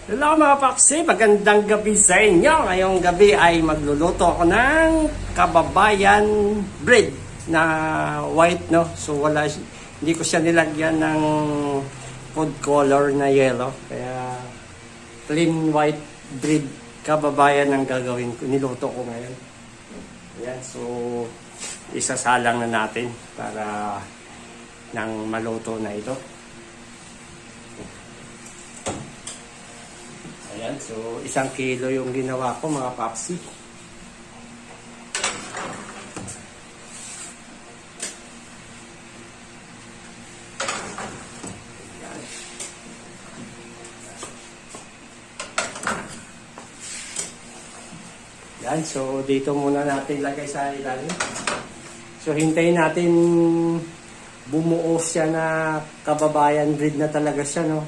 Hello mga papsi, magandang gabi sa inyo. Ngayong gabi ay magluluto ako ng kababayan bread na white, no? So hindi ko siya nilagyan ng food color na yellow. Kaya plain white bread kababayan ang gagawin ko. Niluto ko ngayon. Ayan, so isasalang na natin para nang maluto na ito. Ayan, so 1 kilo yung ginawa ko mga papsi. Ayan. Ayan, so dito muna natin lagay sa ilalim. So hintayin natin bumuo siya na kababayan bread na talaga siya, no?